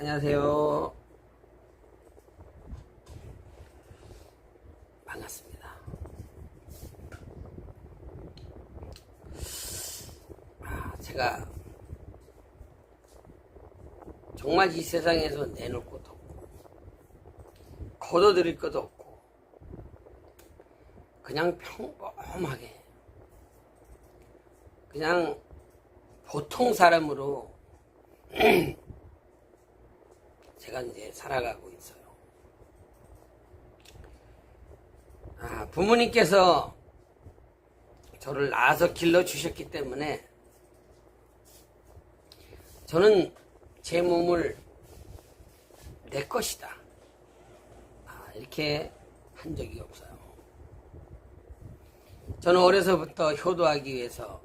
안녕하세요. 반갑습니다. 제가 정말 이 세상에서 내놓을 것도 없고 거둬들일 것도 없고 그냥 평범하게 그냥 보통 사람으로 제가 이제 살아가고 있어요. 부모님께서 저를 낳아서 길러주셨기 때문에 저는 제 몸을 내 것이다 이렇게 한 적이 없어요. 저는 어려서부터 효도하기 위해서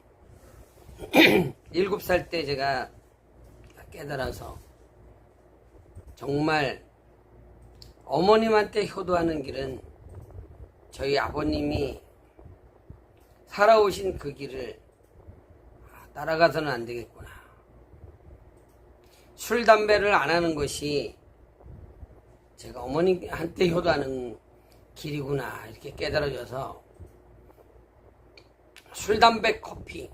7살 때 제가 깨달아서 정말 어머님한테 효도하는 길은 저희 아버님이 살아오신 그 길을 따라가서는 안 되겠구나. 술, 담배를 안 하는 것이 제가 어머님한테 효도하는 길이구나 이렇게 깨달아져서 술, 담배, 커피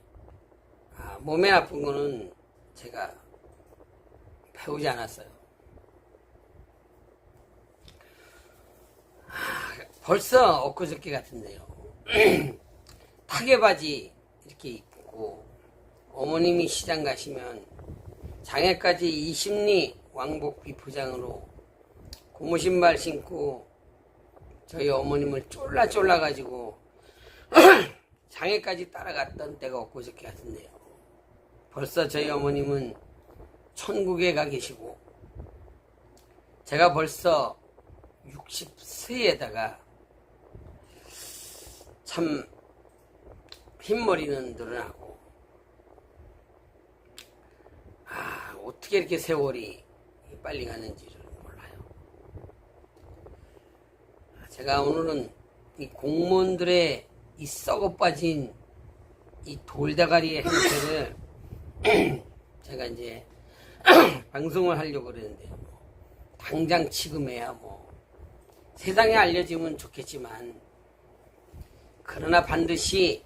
몸에 아픈 거는 제가 배우지 않았어요. 벌써 엊그저께 같은데요. 타개바지 이렇게 입고 어머님이 시장 가시면 장에까지 20리 왕복 비포장으로 고무신발 신고 저희 어머님을 쫄라 가지고 장에까지 따라갔던 때가 엊그저께 같은데요. 벌써 저희 어머님은 천국에 가 계시고 제가 벌써 60세에다가 참 흰머리는 늘어나고 어떻게 이렇게 세월이 빨리 가는지를 몰라요. 제가 오늘은 이 공무원들의 이 썩어 빠진 이 돌다가리의 행태를 제가 이제 방송을 하려고 그러는데요. 당장 지금에야 세상에 알려지면 좋겠지만 그러나 반드시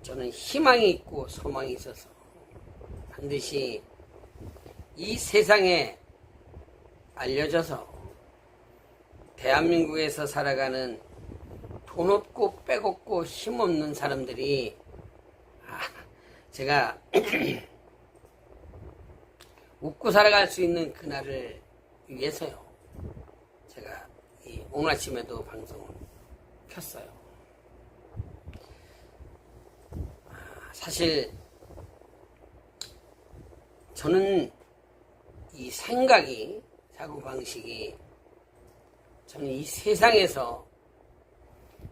저는 희망이 있고 소망이 있어서 반드시 이 세상에 알려져서 대한민국에서 살아가는 돈 없고 빽 없고 힘없는 사람들이 제가 웃고 살아갈 수 있는 그날을 위해서요. 제가 오늘 아침에도 방송을 켰어요. 사실 저는 이 생각이 사고방식이 저는 이 세상에서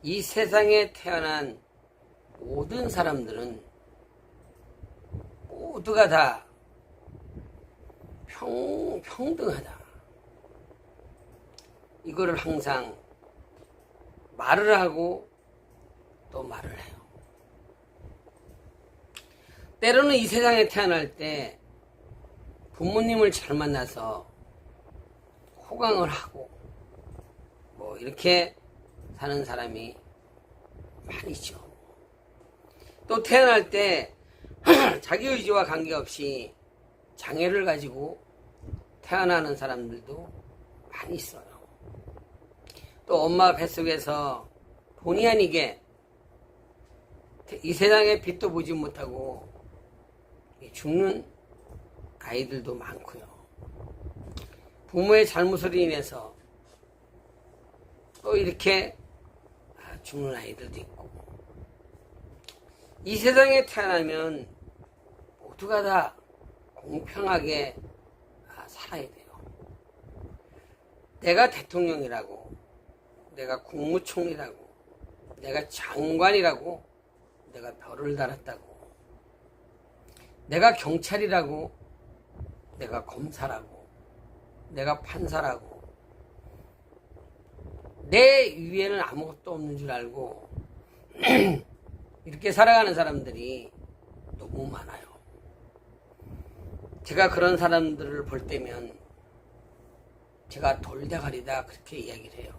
이 세상에 태어난 모든 사람들은 모두가 다 평등하다. 이거를 항상 말을 하고 또 말을 해요. 때로는 이 세상에 태어날 때 부모님을 잘 만나서 호강을 하고 이렇게 사는 사람이 많이 있죠. 또 태어날 때 자기 의지와 관계없이 장애를 가지고 태어나는 사람들도 많이 있어요. 또 엄마 뱃속에서 본의 아니게 이 세상에 빛도 보지 못하고 죽는 아이들도 많고요. 부모의 잘못으로 인해서 또 이렇게 죽는 아이들도 있고 이 세상에 태어나면 모두가 다 공평하게 살아야 돼요. 내가 대통령이라고 내가 국무총리라고 내가 장관이라고 내가 별을 달았다고 내가 경찰이라고 내가 검사라고 내가 판사라고 내 위에는 아무것도 없는 줄 알고 이렇게 살아가는 사람들이 너무 많아요. 제가 그런 사람들을 볼 때면 제가 돌대가리다 그렇게 이야기를 해요.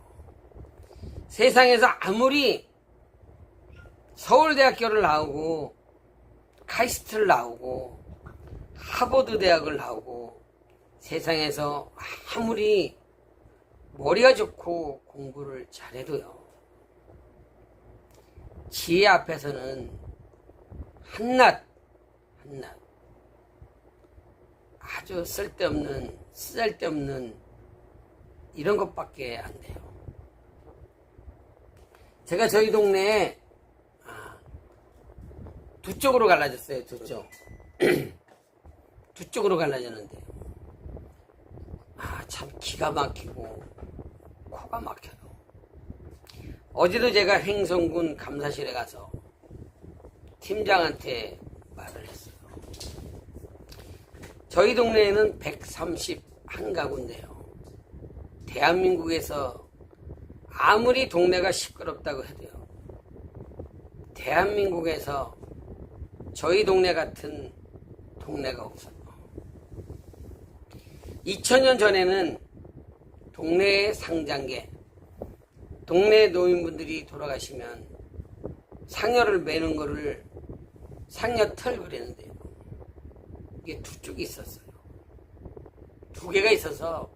세상에서 아무리 서울대학교를 나오고 카이스트를 나오고 하버드 대학을 나오고 세상에서 아무리 머리가 좋고 공부를 잘해도요, 지혜 앞에서는 한낱 아주 쓸데없는 쓰잘데없는 이런 것밖에 안 돼요. 제가 저희 동네에 두 쪽으로 갈라졌어요. 두 쪽으로 갈라졌는데요. 참 기가 막히고 코가 막혀요. 어제도 제가 횡성군 감사실에 가서 팀장한테 말을 했어요. 저희 동네에는 131가구인데요. 대한민국에서 아무리 동네가 시끄럽다고 해도요, 대한민국에서 저희 동네 같은 동네가 없어요. 2000년 전에는 동네의 상장계, 동네 노인분들이 돌아가시면 상여를 매는 거를 상여털 그랬는데요. 이게 두 쪽이 있었어요. 두 개가 있어서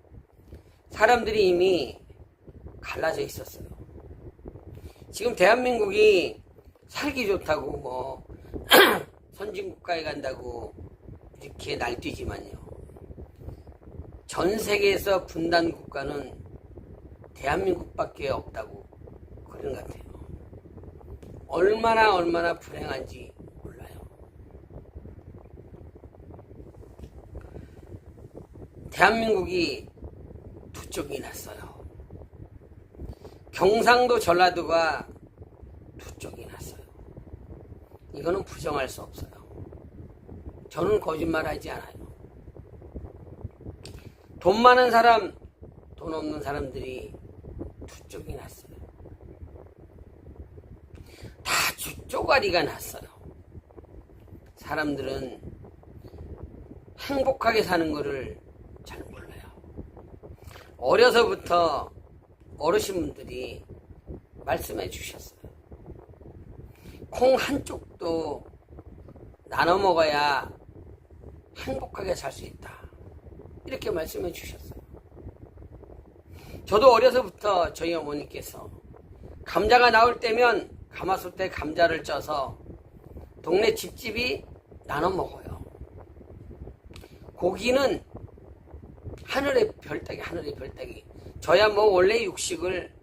사람들이 이미 갈라져 있었어요. 지금 대한민국이 살기 좋다고 뭐 선진국가에 간다고 이렇게 날뛰지만요, 전 세계에서 분단 국가는 대한민국밖에 없다고 그런 것 같아요. 얼마나 불행한지 몰라요. 대한민국이 두 쪽이 났어요. 경상도 전라도가 두 쪽이 났어요. 이거는 부정할 수 없어요. 저는 거짓말하지 않아요. 돈 많은 사람, 돈 없는 사람들이 두 쪽이 났어요. 다 쪼가리가 났어요. 사람들은 행복하게 사는 거를 잘 몰라요. 어려서부터 어르신분들이 말씀해 주셨어요. 콩 한쪽도 나눠 먹어야 행복하게 살 수 있다, 이렇게 말씀해 주셨어요. 저도 어려서부터 저희 어머니께서 감자가 나올 때면 가마솥에 감자를 쪄서 동네 집집이 나눠 먹어요. 고기는 하늘의 별따기. 저야 뭐 원래 육식을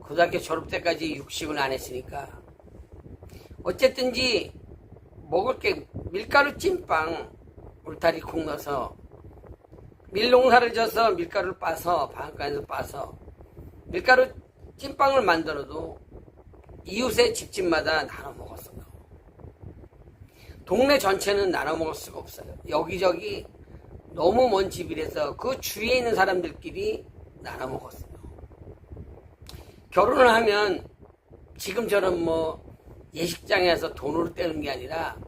고등학교 졸업 때까지 육식을 안 했으니까 어쨌든지 먹을 게 밀가루 찐빵, 울타리 콩 넣어서 밀농사를 져서 밀가루를 빠서 방앗간에서 빠서 밀가루 찐빵을 만들어도 이웃의 집집마다 나눠 먹었어요. 동네 전체는 나눠 먹을 수가 없어요. 여기저기 너무 먼 집이라서 그 주위에 있는 사람들끼리 나눠 먹었어요. 결혼을 하면 지금처럼 뭐 예식장에서 돈으로 떼는 게 아니라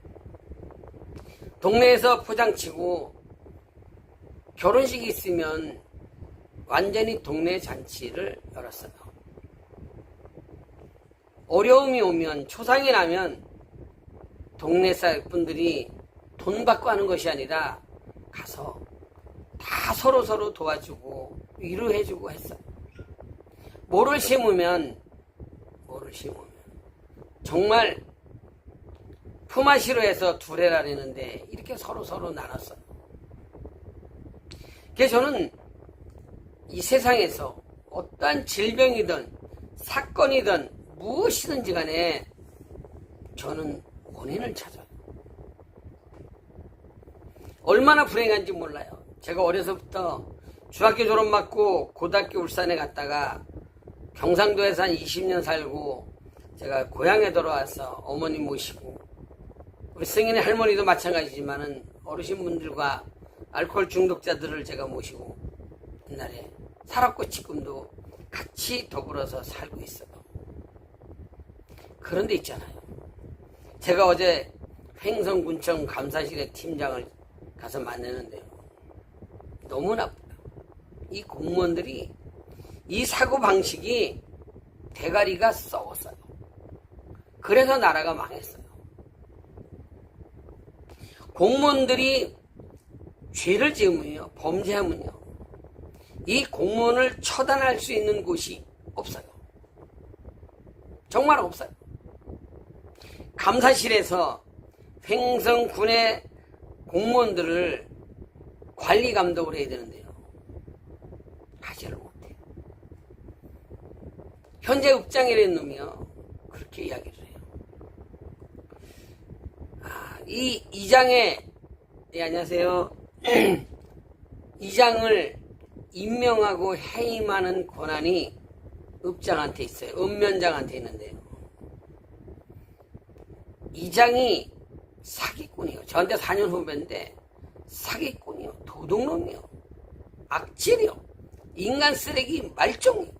동네에서 포장치고 결혼식이 있으면 완전히 동네 잔치를 열었어요. 어려움이 오면, 초상이 나면 동네 분들이 돈 받고 하는 것이 아니라 가서 다 서로 도와주고 위로해주고 했어요. 모를 심으면 정말 품앗이로 두 해라 그랬는데 이렇게 서로 나눴어요. 그래서 저는 이 세상에서 어떠한 질병이든 사건이든 무엇이든지 간에 저는 원인을 찾아요. 얼마나 불행한지 몰라요. 제가 어려서부터 중학교 졸업 맞고 고등학교 울산에 갔다가 경상도에서 한 20년 살고 제가 고향에 돌아와서 어머니 모시고 우리 승인의 할머니도 마찬가지지만은 어르신분들과 알코올 중독자들을 제가 모시고 옛날에 살았고 지금도 같이 더불어서 살고 있어요. 그런데 있잖아요. 제가 어제 횡성군청 감사실의 팀장을 가서 만나는데요. 너무 나쁘다. 이 공무원들이 이 사고방식이 대가리가 썩었어요. 그래서 나라가 망했어요. 공무원들이 죄를 지으면요, 범죄하면요, 이 공무원을 처단할 수 있는 곳이 없어요. 정말 없어요. 감사실에서 횡성군의 공무원들을 관리 감독을 해야 되는데요, 하지를 못해요. 현재 읍장이라는 놈이요, 그렇게 이야기를 해요. 이 이장의, 예, 안녕하세요. 이장을 임명하고 해임하는 권한이 읍장한테 있어요. 읍면장한테 있는데요, 이장이 사기꾼이요. 저한테 4년 후배인데 사기꾼이요, 도둑놈이요, 악질이요, 인간 쓰레기 말종이요.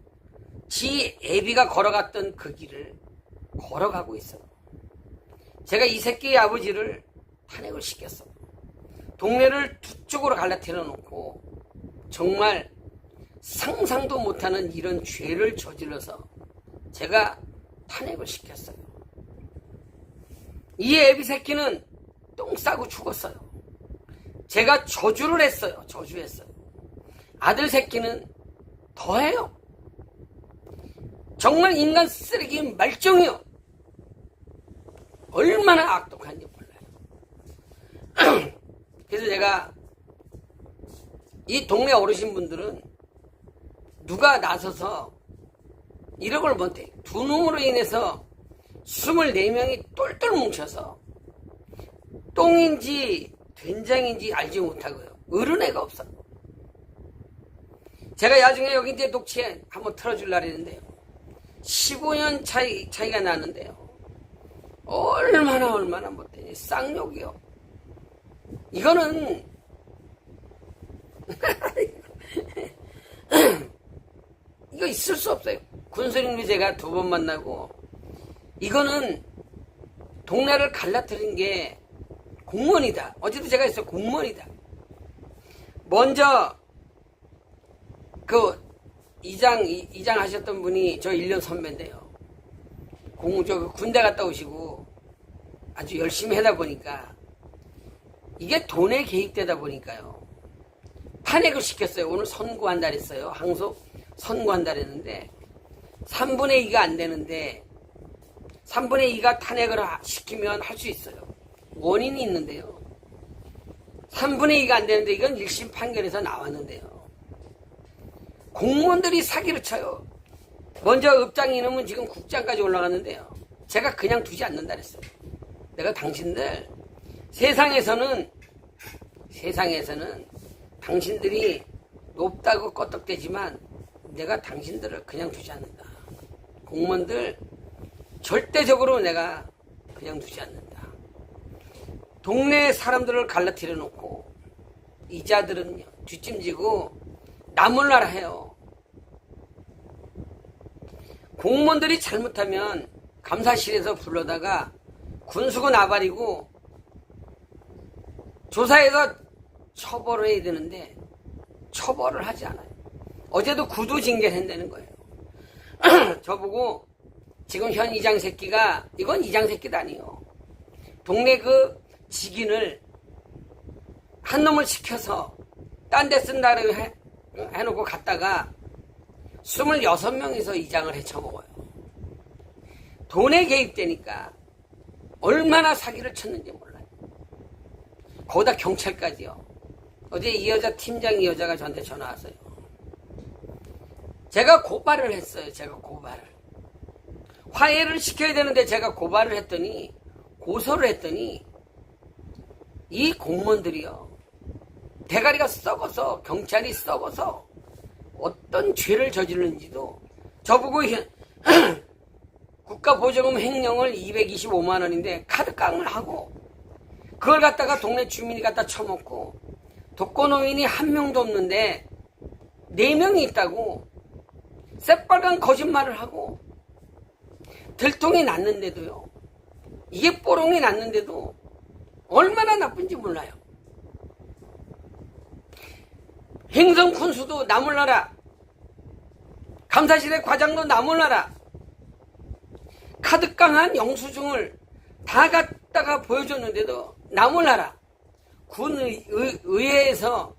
지 애비가 걸어갔던 그 길을 걸어가고 있어요. 제가 이 새끼의 아버지를 탄핵을 시켰어요. 동네를 두 쪽으로 갈라뜨려 놓고 정말 상상도 못하는 이런 죄를 저질러서 제가 탄핵을 시켰어요. 이 애비 새끼는 똥 싸고 죽었어요. 제가 저주를 했어요. 저주했어요. 아들 새끼는 더해요. 정말 인간 쓰레기 말종이요. 얼마나 악독한지 몰라요. 그래서 제가 이 동네 어르신분들은 누가 나서서 이런 걸 못해. 두 놈으로 인해서 24명이 똘똘 뭉쳐서 똥인지 된장인지 알지 못하고요, 어른애가 없어. 제가 나중에 여기 이제 녹취에 한번 틀어주려고 했는데요, 15년 차이가 나는데요, 얼마나 못되니. 쌍욕이요. 이거는 이거 있을 수 없어요. 군수님도 제가 2번 만나고, 이거는 동네를 갈라뜨린 게 공무원이다. 어제도 제가 했어요. 공무원이다. 먼저 그 이장 하셨던 분이 저 1년 선배인데요, 군대 갔다 오시고 아주 열심히 하다 보니까 이게 돈에 개입되다 보니까요, 탄핵을 시켰어요. 오늘 선고한다 그랬어요. 항소 선고한다 그랬는데 3분의 2가 안 되는데 3분의 2가 탄핵을 시키면 할 수 있어요. 원인이 있는데요, 3분의 2가 안 되는데 이건 1심 판결에서 나왔는데요, 공무원들이 사기를 쳐요. 먼저 읍장 이놈은 지금 국장까지 올라갔는데요, 제가 그냥 두지 않는다 그랬어요. 내가 당신들 세상에서는 당신들이 높다고 껐덕대지만 내가 당신들을 그냥 두지 않는다. 공무원들 절대적으로 내가 그냥 두지 않는다. 동네 사람들을 갈라뜨려 놓고 이자들은요, 뒷짐지고 나몰라라 해요. 공무원들이 잘못하면 감사실에서 불러다가 군수고 나발이고 조사해서 처벌을 해야 되는데 처벌을 하지 않아요. 어제도 구두징계를 한다는 거예요. 저보고 지금 현 이장 새끼가, 이건 이장 새끼도 아니에요, 동네 그 직인을 한 놈을 시켜서 딴 데 쓴다고 해놓고 갔다가 26명이서 이장을 헤쳐먹어요. 돈에 개입되니까 얼마나 사기를 쳤는지 몰라요. 거기다 경찰까지요. 어제 이 여자 팀장, 이 여자가 저한테 전화 왔어요. 제가 고발을 했어요. 제가 고발을. 화해를 시켜야 되는데 제가 고발을 했더니, 고소를 했더니 이 공무원들이요, 대가리가 썩어서, 경찰이 썩어서 어떤 죄를 저지르는지도 저보고 국가보조금 횡령을 225만 원인데 카드깡을 하고 그걸 갖다가 동네 주민이 갖다 처먹고 독거노인이 한 명도 없는데 4명이 있다고 새빨간 거짓말을 하고 들통이 났는데도요, 이게 뽀롱이 났는데도 얼마나 나쁜지 몰라요. 행성 군수도 나 몰라라. 감사실의 과장도 나 몰라라. 카드 깡한 영수증을 다 갖다가 보여줬는데도 나 몰라라. 군의회에서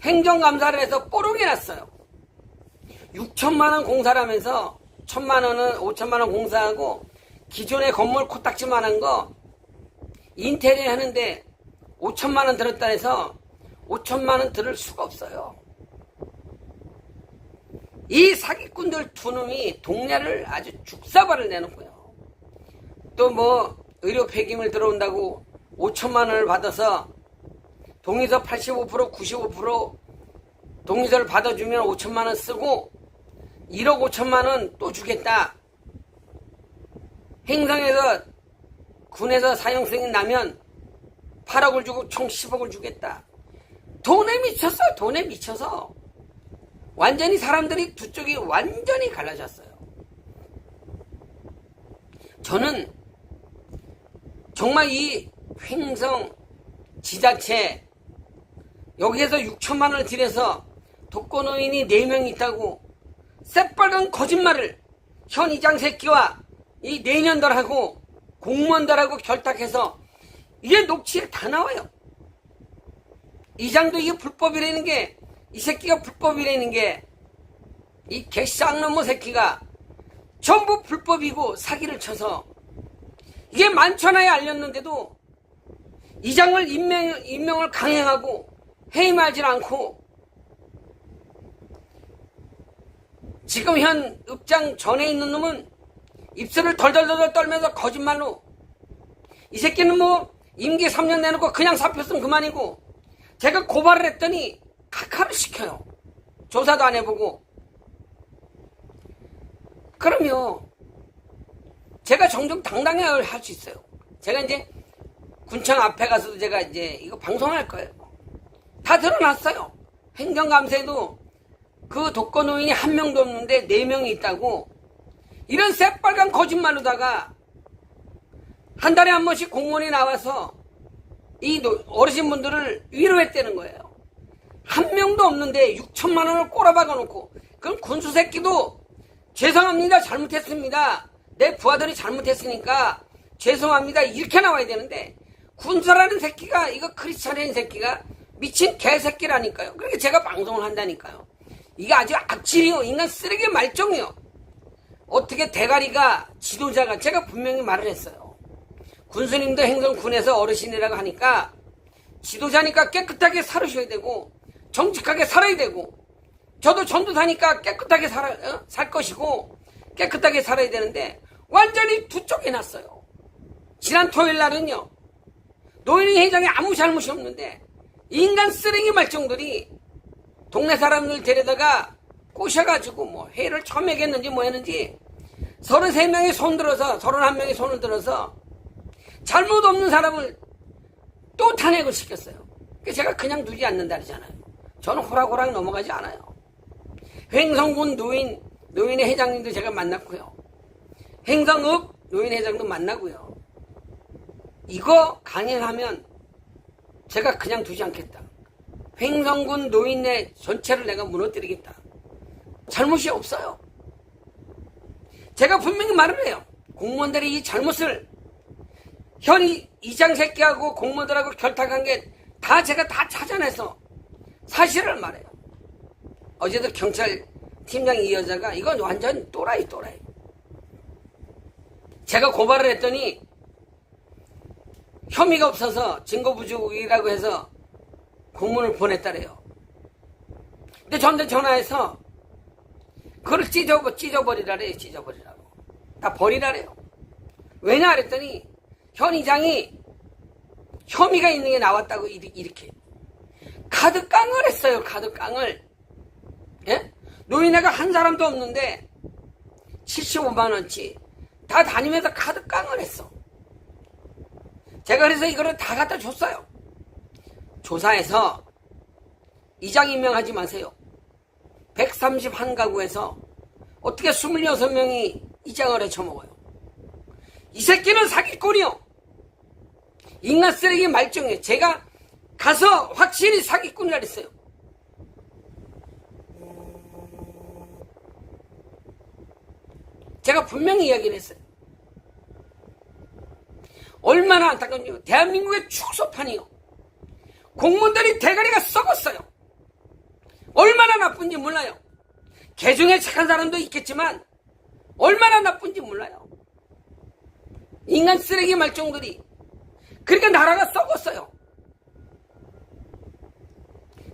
행정감사를 해서 뽀록이 났어요. 6천만원 공사라면서 1,000만원은 5천만원 공사하고 기존의 건물 코딱지만한 거 인테리어 하는데 5천만원 들었다 해서 5천만원 들을 수가 없어요. 이 사기꾼들 두 놈이 동네를 아주 죽사발을 내놓고요. 또 뭐 의료 폐기물 들어온다고 5천만원을 받아서 동의서 85% 95% 동의서를 받아주면 5천만원 쓰고 1억 5천만원 또 주겠다. 행성에서 군에서 사형승이 나면 8억을 주고 총 10억을 주겠다. 돈에 미쳤어요. 돈에 미쳐서 완전히 사람들이 두 쪽이 완전히 갈라졌어요. 저는 정말 이 횡성 지자체 여기에서 6천만 원을 들여서 독거노인이 4명 있다고 새빨간 거짓말을 현 이장 새끼와 이 내년들하고 공무원들하고 결탁해서 이게 녹취에 다 나와요. 이장도 이게 불법이라는 게, 이 새끼가 불법이라는 게, 이 개쌍놈의 새끼가 전부 불법이고 사기를 쳐서 이게 만천하에 알렸는데도 이장을 임명을 강행하고 해임하지 않고 지금 현 읍장 전에 있는 놈은 입술을 덜덜덜 떨면서 거짓말로 이 새끼는 뭐 임기 3년 내놓고 그냥 사표쓰면 그만이고 제가 고발을 했더니 각하를 시켜요. 조사도 안 해보고. 그럼요. 제가 정정당당히 할 수 있어요. 제가 이제 군청 앞에 가서도 제가 이제 이거 방송할 거예요. 다 드러났어요. 행정감사에도 그 독거노인이 한 명도 없는데 4명이 있다고 이런 새빨간 거짓말로다가 한 달에 한 번씩 공무원이 나와서 이 어르신분들을 위로했다는 거예요. 한 명도 없는데 6천만 원을 꼬라박아 놓고 그럼 군수 새끼도 죄송합니다. 잘못했습니다. 내 부하들이 잘못했으니까 죄송합니다. 이렇게 나와야 되는데 군수라는 새끼가 이거 크리스찬인 새끼가 미친 개새끼라니까요. 그러니까 제가 방송을 한다니까요. 이게 아주 악질이요. 인간 쓰레기 말종이요. 어떻게 대가리가 지도자가 제가 분명히 말을 했어요. 군수님도 행정군에서 어르신이라고 하니까 지도자니까 깨끗하게 살으셔야 되고 정직하게 살아야 되고 저도 전도사니까 깨끗하게 살 것이고 깨끗하게 살아야 되는데 완전히 두 쪽에 났어요. 지난 토요일 날은요. 노인회 회장이 아무 잘못이 없는데 인간 쓰레기 말종들이 동네 사람들 데려다가 꼬셔가지고 뭐 회를 처음 했는지 뭐 했는지 33명이 손 들어서 31명이 손을 들어서 잘못 없는 사람을 또 탄핵을 시켰어요. 제가 그냥 두지 않는다 그러잖아요. 저는 호락호락 넘어가지 않아요. 횡성군 노인회 회장님도 제가 만났고요. 행성읍 노인회 회장도 만나고요. 이거 강행하면 제가 그냥 두지 않겠다. 횡성군 노인회 전체를 내가 무너뜨리겠다. 잘못이 없어요. 제가 분명히 말을 해요. 공무원들이 이 잘못을 현 이장 새끼하고 공무원들하고 결탁한 게 다 제가 다 찾아내서 사실을 말해요. 어제도 경찰 팀장 이 여자가 이건 완전 또라이. 제가 고발을 했더니 혐의가 없어서 증거 부족이라고 해서 공문을 보냈다래요. 근데 저한테 전화해서 그걸 찢어버리라래요. 찢어버리라고. 다 버리라래요. 왜냐 그랬더니 현 이장이 혐의가 있는 게 나왔다고 이렇게 카드 깡을 했어요. 카드 깡을. 예? 노인회가 한 사람도 없는데 75만원치 다 다니면서 카드 깡을 했어. 제가 그래서 이거를 다 갖다 줬어요. 조사해서 이장 임명하지 마세요. 131가구에서 어떻게 26명이 이장을 해쳐먹어요. 이 새끼는 사기꾼이요. 인간 쓰레기 말종이에요. 제가 가서 확실히 사기꾼이라 그랬어요. 제가 분명히 이야기를 했어요. 얼마나 안타까운지요. 대한민국의 축소판이요. 공무원들이 대가리가 썩었어요. 얼마나 나쁜지 몰라요. 개중에 착한 사람도 있겠지만 얼마나 나쁜지 몰라요. 인간 쓰레기 말종들이. 그러니까 나라가 썩었어요.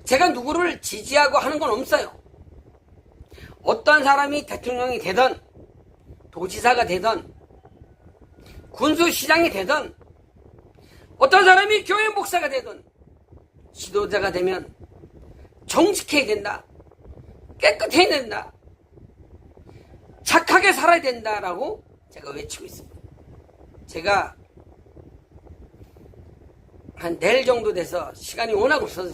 제가 누구를 지지하고 하는 건 없어요. 어떤 사람이 대통령이 되든 도지사가 되든 군수시장이 되든 어떤 사람이 교회 목사가 되든 지도자가 되면 정직해야 된다. 깨끗해야 된다. 착하게 살아야 된다라고 제가 외치고 있습니다. 제가 한 내일 정도 돼서 시간이 워낙 없어서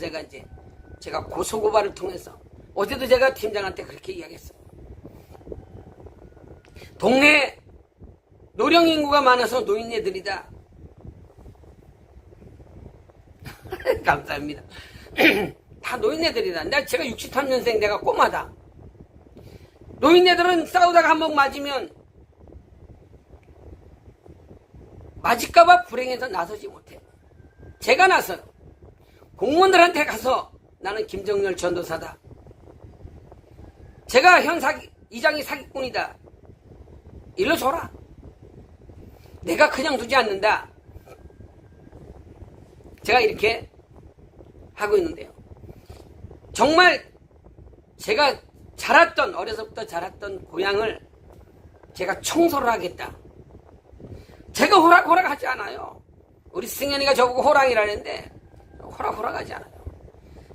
제가 고소고발을 통해서 어제도 제가 팀장한테 그렇게 이야기했어요. 동네 노령 인구가 많아서 노인네들이다. 감사합니다. 다 노인네들이다. 제가 63년생 내가 꼬마다. 노인네들은 싸우다가 한번 맞으면 맞을까봐 불행해서 나서지 못해. 제가 나서요. 공무원들한테 가서 나는 김정렬 전도사다. 제가 현 이장이 사기꾼이다. 일로 줘라. 내가 그냥 두지 않는다. 제가 이렇게 하고 있는데요. 정말 제가 어려서부터 자랐던 고향을 제가 청소를 하겠다. 제가 호락호락하지 않아요. 우리 승현이가 저보고 호랑이라는데 호락호락하지 않아요.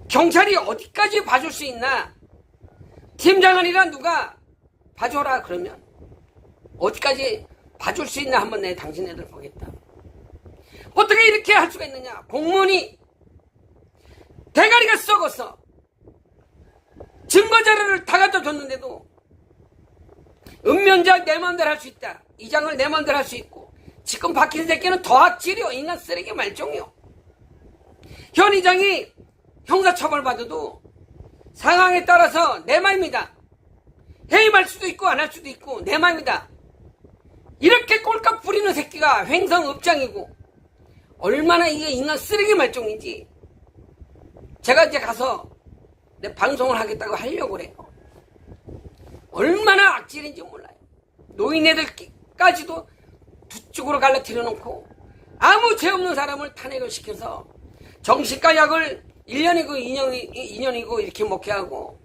경찰이 어디까지 봐줄 수 있나? 팀장이나 누가 봐줘라 그러면 어디까지 봐줄 수 있나 한번 내 당신네들 보겠다. 어떻게 이렇게 할 수가 있느냐? 공무원이 대가리가 썩어서 증거자료를 다 갖다 줬는데도 읍면장 내 맘대로 할 수 있다. 이장을 내 맘대로 할 수 있고 지금 박힌 새끼는 더 악질이요. 인간 쓰레기 말종이요. 현 이장이 형사처벌 받아도 상황에 따라서 내 맘입니다. 해임할 수도 있고 안 할 수도 있고 내 맘입니다. 이렇게 꼴값 부리는 새끼가 횡성읍장이고 얼마나 이게 인간 쓰레기 말종인지 제가 이제 가서 내 방송을 하겠다고 하려고 그래요. 얼마나 악질인지 몰라요. 노인네들까지도 두 쪽으로 갈라뜨려 놓고 아무 죄 없는 사람을 탄핵을 시켜서 정신과 약을 1년이고 2년이고 이렇게 먹게 하고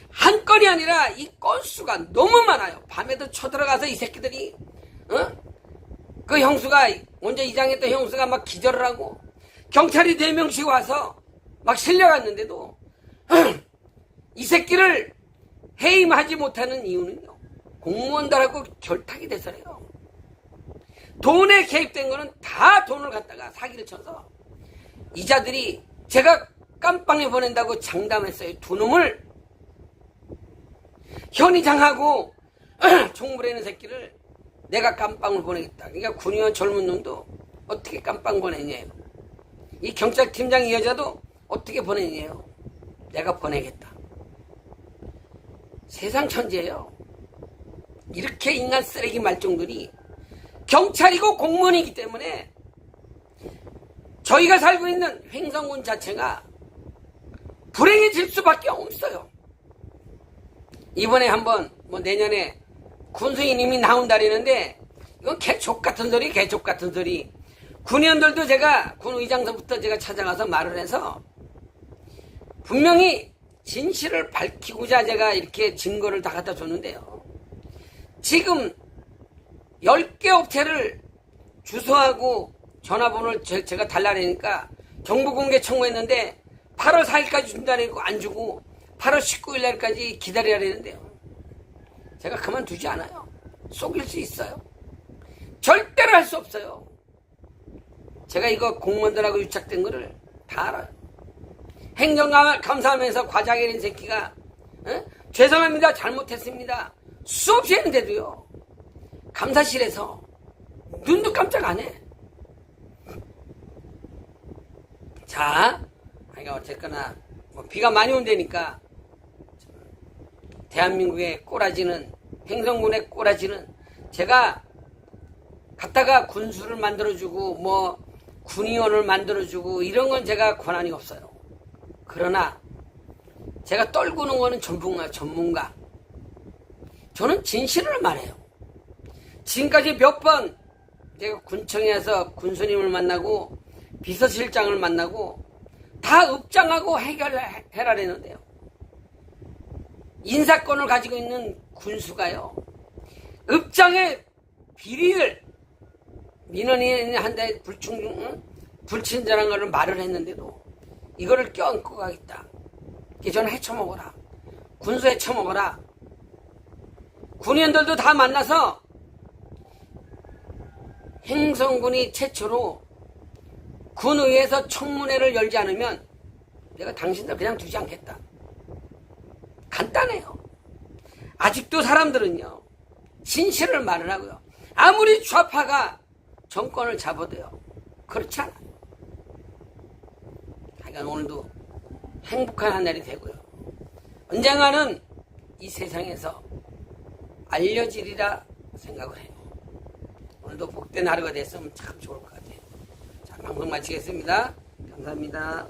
한 건이 아니라 이 건수가 너무 많아요. 밤에도 쳐들어가서 이 새끼들이 그 형수가 먼저 이장했던 형수가 막 기절을 하고 경찰이 4명씩 와서 막 실려갔는데도 이 새끼를 해임하지 못하는 이유는요. 공무원들하고 결탁이 돼서래요. 돈에 개입된 거는 다 돈을 갖다가 사기를 쳐서 이자들이 제가 깜빵에 보낸다고 장담했어요. 두 놈을 현이장하고 총무라는 새끼를 내가 깜빵을 보내겠다. 그러니까 군의원 젊은 놈도 어떻게 깜빵 보내냐요. 이 경찰팀장 이 여자도 어떻게 보내냐요. 내가 보내겠다. 세상 천지예요. 이렇게 인간 쓰레기 말종들이 경찰이고 공무원이기 때문에 저희가 살고 있는 횡성군 자체가 불행해질 수밖에 없어요. 이번에 한번 내년에 군수인님이 나온다리는데 이건 개족 같은 소리, 개족 같은 소리. 군의원들도 제가 군의장서부터 제가 찾아가서 말을 해서 분명히 진실을 밝히고자 제가 이렇게 증거를 다 갖다 줬는데요. 지금 10개 업체를 주소하고 전화번호를 제가 달라내니까 정보공개 청구했는데 8월 4일까지 준다고 안 주고 8월 19일 날까지 기다려야 되는데요. 제가 그만두지 않아요. 속일 수 있어요. 절대로 할 수 없어요. 제가 이거 공무원들하고 유착된 거를 다 알아요. 행정감사하면서 과장이라는 새끼가 죄송합니다. 잘못했습니다. 수없이 했는데도요. 감사실에서 눈도 깜짝 안 해. 자, 그러니까 어쨌거나 비가 많이 온다니까 대한민국의 꼬라지는 횡성군의 꼬라지는 제가 갖다가 군수를 만들어주고 뭐 군의원을 만들어주고 이런 건 제가 권한이 없어요. 그러나 제가 떨구는 거는 전문가. 저는 진실을 말해요. 지금까지 몇 번 제가 군청에서 군수님을 만나고 비서실장을 만나고 다 읍장하고 해결해라 했는데요. 인사권을 가지고 있는 군수가요. 읍장의 비리를 민원인한테 불친절한 거를 말을 했는데도 이거를 껴안고 가겠다. 저는 헤쳐먹어라. 군수 헤쳐먹어라. 군인들도 다 만나서 행성군이 최초로 군의회에서 청문회를 열지 않으면 내가 당신들 그냥 두지 않겠다. 간단해요. 아직도 사람들은요. 진실을 말을 하고요. 아무리 좌파가 정권을 잡아도요. 그렇지 않아요. 하여간 오늘도 행복한 한 날이 되고요. 언젠가는 이 세상에서 알려지리라 생각을 해요. 오늘도 복된 하루가 됐으면 참 좋을 것 같아요. 자, 방송 마치겠습니다. 감사합니다.